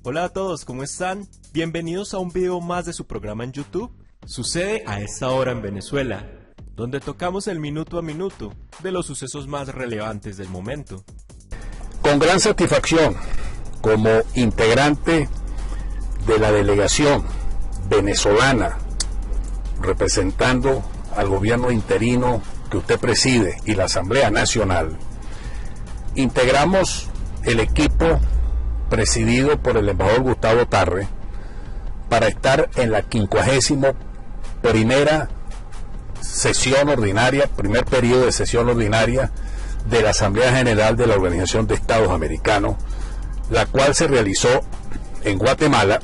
Hola a todos, ¿cómo están? Bienvenidos a un video más de su programa en YouTube. Sucede a esta hora en Venezuela, donde tocamos el minuto a minuto de los sucesos más relevantes del momento. Con gran satisfacción, como integrante de la delegación venezolana representando al gobierno interino que usted preside y la Asamblea Nacional, integramos el equipo presidido por el embajador Gustavo Tarre para estar en la 51ª sesión ordinaria, primer periodo de sesión ordinaria de la Asamblea General de la Organización de Estados Americanos, la cual se realizó en Guatemala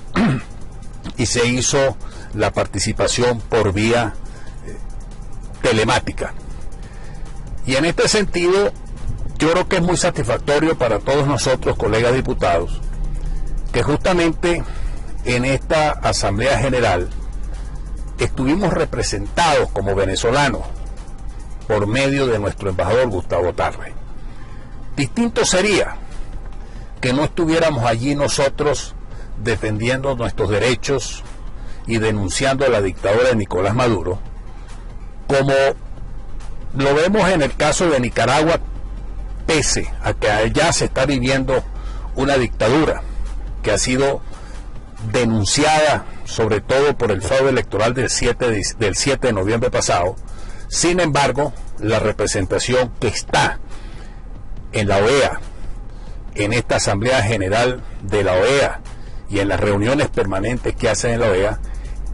y se hizo la participación por vía telemática. Y en este sentido, yo creo que es muy satisfactorio para todos nosotros, colegas diputados, que justamente en esta Asamblea General estuvimos representados como venezolanos por medio de nuestro embajador Gustavo Tarre. Distinto sería que no estuviéramos allí nosotros defendiendo nuestros derechos y denunciando la dictadura de Nicolás Maduro, como lo vemos en el caso de Nicaragua, pese a que allá se está viviendo una dictadura que ha sido denunciada sobre todo por el fraude electoral del 7 de noviembre pasado. Sin embargo, la representación que está en la OEA, en esta Asamblea General de la OEA y en las reuniones permanentes que hacen en la OEA,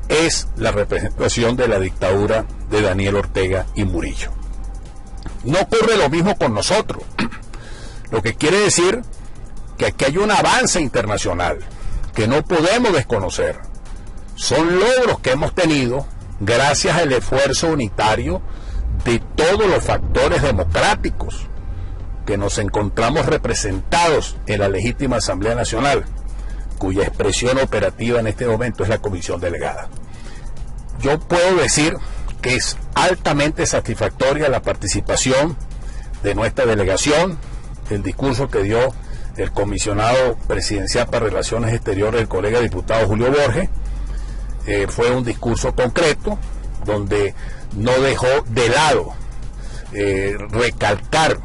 es la representación de la dictadura de Daniel Ortega y Murillo. No ocurre lo mismo con nosotros, lo que quiere decir que aquí hay un avance internacional que no podemos desconocer. Son logros que hemos tenido gracias al esfuerzo unitario de todos los factores democráticos que nos encontramos representados en la legítima Asamblea Nacional, cuya expresión operativa en este momento es la Comisión Delegada. Yo puedo decir que es altamente satisfactoria la participación de nuestra delegación, el discurso que dio el comisionado presidencial para Relaciones Exteriores, el colega diputado Julio Borges. Fue un discurso concreto, donde no dejó de lado recalcar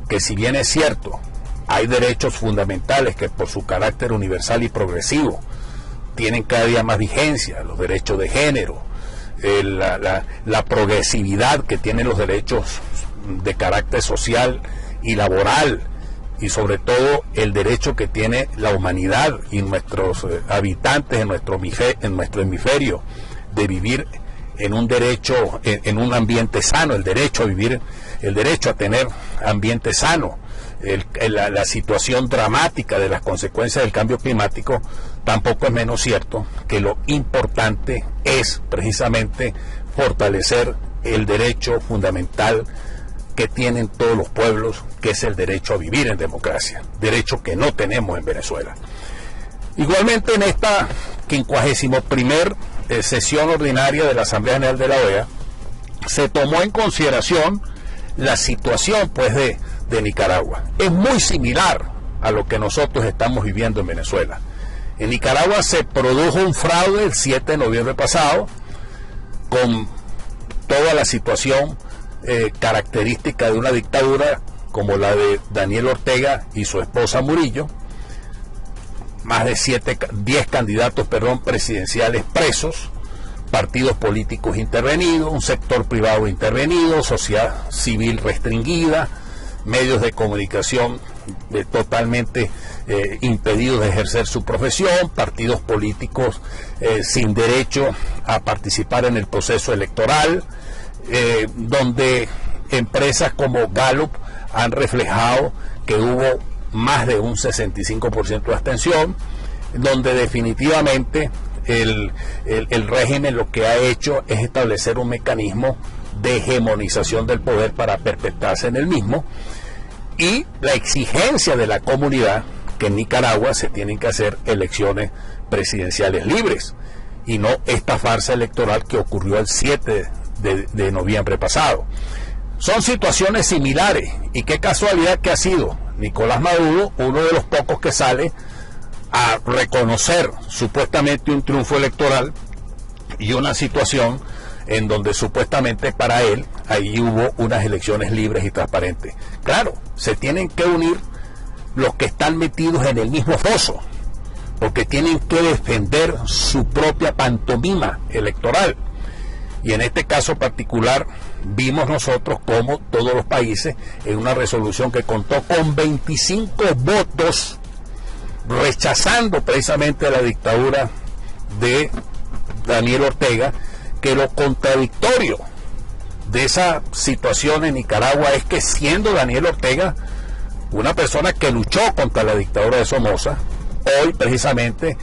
que, si bien es cierto, hay derechos fundamentales que por su carácter universal y progresivo tienen cada día más vigencia, los derechos de género, la progresividad que tienen los derechos de carácter social y laboral, y sobre todo el derecho que tiene la humanidad y nuestros habitantes en nuestro hemisferio de vivir en un derecho, en un ambiente sano, el derecho a vivir, el derecho a tener ambiente sano, la situación dramática de las consecuencias del cambio climático. Tampoco es menos cierto que lo importante es precisamente fortalecer el derecho fundamental que tienen todos los pueblos, que es el derecho a vivir en democracia, derecho que no tenemos en Venezuela. Igualmente, en esta 51ª sesión ordinaria de la Asamblea General de la OEA, se tomó en consideración la situación pues de Nicaragua. Es muy similar a lo que nosotros estamos viviendo en Venezuela. En Nicaragua se produjo un fraude el 7 de noviembre pasado, con toda la situación característica de una dictadura como la de Daniel Ortega y su esposa Murillo, más de 10 candidatos presidenciales presos, partidos políticos intervenidos, un sector privado intervenido, sociedad civil restringida, medios de comunicación totalmente impedidos de ejercer su profesión, partidos políticos sin derecho a participar en el proceso electoral, donde empresas como Gallup han reflejado que hubo más de un 65% de abstención, donde definitivamente el régimen lo que ha hecho es establecer un mecanismo de hegemonización del poder para perpetuarse en el mismo, y la exigencia de la comunidad que en Nicaragua se tienen que hacer elecciones presidenciales libres y no esta farsa electoral que ocurrió el 7 de noviembre pasado. Son situaciones similares, y qué casualidad que ha sido Nicolás Maduro uno de los pocos que sale a reconocer supuestamente un triunfo electoral y una situación en donde supuestamente para él ahí hubo unas elecciones libres y transparentes. Claro, se tienen que unir los que están metidos en el mismo foso, porque tienen que defender su propia pantomima electoral. Y en este caso particular vimos nosotros como todos los países, en una resolución que contó con 25 votos, rechazando precisamente la dictadura de Daniel Ortega, que lo contradictorio de esa situación en Nicaragua es que siendo Daniel Ortega una persona que luchó contra la dictadura de Somoza, hoy precisamente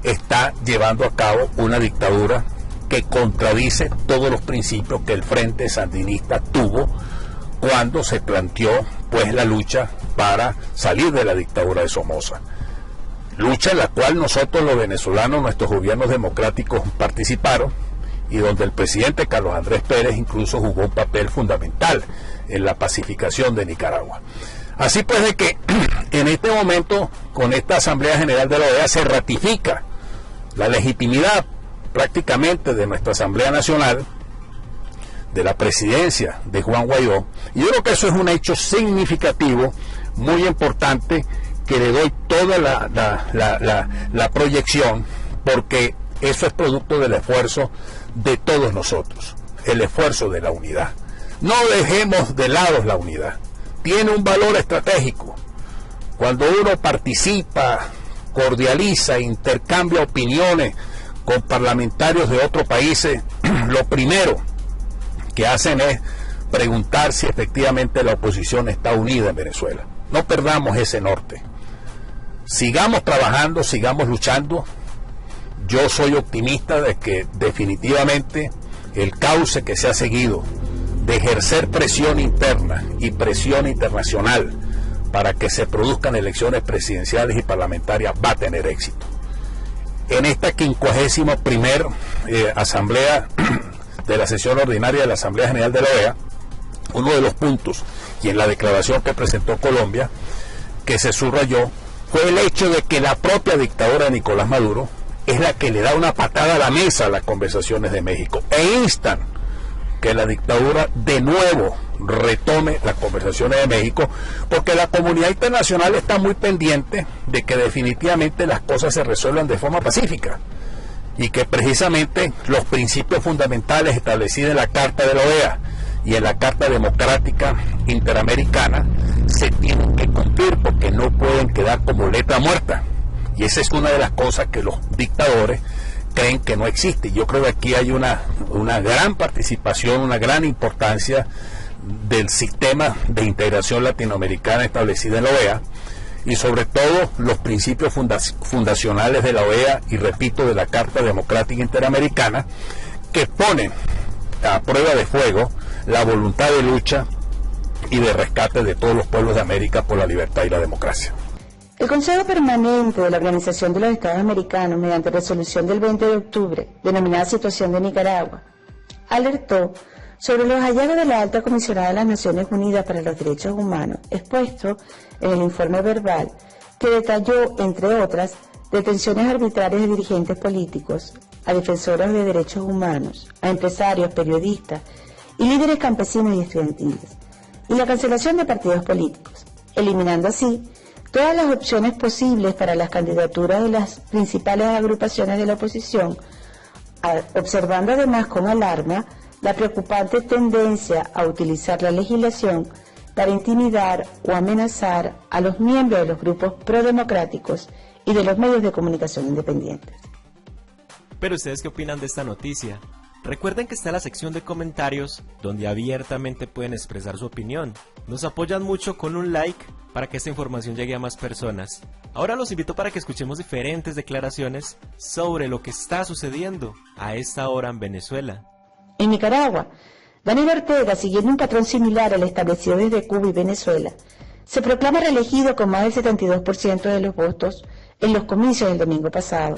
está llevando a cabo una dictadura que contradice todos los principios que el Frente Sandinista tuvo cuando se planteó pues la lucha para salir de la dictadura de Somoza. Lucha en la cual nosotros los venezolanos, nuestros gobiernos democráticos participaron, y donde el presidente Carlos Andrés Pérez incluso jugó un papel fundamental en la pacificación de Nicaragua. Así pues de que en este momento, con esta Asamblea General de la OEA, se ratifica la legitimidad prácticamente de nuestra Asamblea Nacional, de la presidencia de Juan Guaidó, y yo creo que eso es un hecho significativo, muy importante, que le doy toda la proyección, porque eso es producto del esfuerzo de todos nosotros, el esfuerzo de la unidad. No dejemos de lado la unidad, tiene un valor estratégico. Cuando uno participa, cordializa, intercambia opiniones con parlamentarios de otros países, lo primero que hacen es preguntar si efectivamente la oposición está unida en Venezuela. No perdamos ese norte. Sigamos trabajando, sigamos luchando. Yo soy optimista de que definitivamente el cauce que se ha seguido de ejercer presión interna y presión internacional para que se produzcan elecciones presidenciales y parlamentarias va a tener éxito. En esta 51ª asamblea de la sesión ordinaria de la Asamblea General de la OEA, uno de los puntos, y en la declaración que presentó Colombia, que se subrayó, fue el hecho de que la propia dictadura de Nicolás Maduro es la que le da una patada a la mesa a las conversaciones de México e instan que la dictadura de nuevo retome las conversaciones de México, porque la comunidad internacional está muy pendiente de que definitivamente las cosas se resuelvan de forma pacífica y que precisamente los principios fundamentales establecidos en la Carta de la OEA y en la Carta Democrática Interamericana se tienen que cumplir, porque no pueden quedar como letra muerta. Y esa es una de las cosas que los dictadores creen que no existe. Yo creo que aquí hay una gran participación, una gran importancia del sistema de integración latinoamericana establecido en la OEA, y sobre todo los principios fundacionales de la OEA y, repito, de la Carta Democrática Interamericana, que ponen a prueba de fuego la voluntad de lucha y de rescate de todos los pueblos de América por la libertad y la democracia. El Consejo Permanente de la Organización de los Estados Americanos, mediante resolución del 20 de octubre, denominada Situación de Nicaragua, alertó sobre los hallazgos de la Alta Comisionada de las Naciones Unidas para los Derechos Humanos, expuesto en el informe verbal, que detalló, entre otras, detenciones arbitrarias de dirigentes políticos, a defensores de derechos humanos, a empresarios, periodistas y líderes campesinos y estudiantiles, y la cancelación de partidos políticos, eliminando así todas las opciones posibles para las candidaturas de las principales agrupaciones de la oposición, observando además con alarma la preocupante tendencia a utilizar la legislación para intimidar o amenazar a los miembros de los grupos prodemocráticos y de los medios de comunicación independientes. Pero ¿ustedes qué opinan de esta noticia? Recuerden que está la sección de comentarios, donde abiertamente pueden expresar su opinión. Nos apoyan mucho con un like para que esta información llegue a más personas. Ahora los invito para que escuchemos diferentes declaraciones sobre lo que está sucediendo a esta hora en Venezuela. En Nicaragua, Daniel Ortega, siguiendo un patrón similar al establecido desde Cuba y Venezuela, se proclama reelegido con más del 72% de los votos en los comicios del domingo pasado,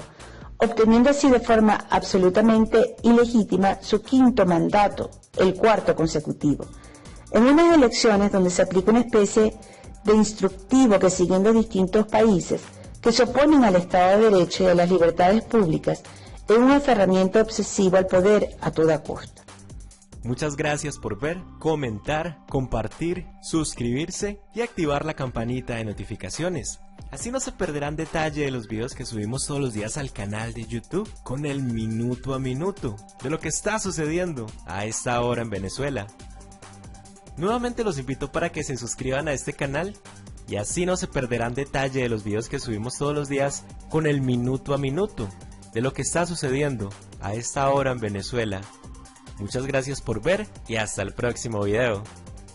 obteniendo así de forma absolutamente ilegítima su quinto mandato, el cuarto consecutivo, en unas elecciones donde se aplica una especie de instructivo que, siguiendo distintos países, que se oponen al Estado de Derecho y a las libertades públicas en un aferramiento obsesivo al poder a toda costa. Muchas gracias por ver, comentar, compartir, suscribirse y activar la campanita de notificaciones. Así no se perderán detalle de los videos que subimos todos los días al canal de YouTube con el minuto a minuto de lo que está sucediendo a esta hora en Venezuela. Nuevamente los invito para que se suscriban a este canal y así no se perderán detalle de los videos que subimos todos los días con el minuto a minuto de lo que está sucediendo a esta hora en Venezuela. Muchas gracias por ver y hasta el próximo video.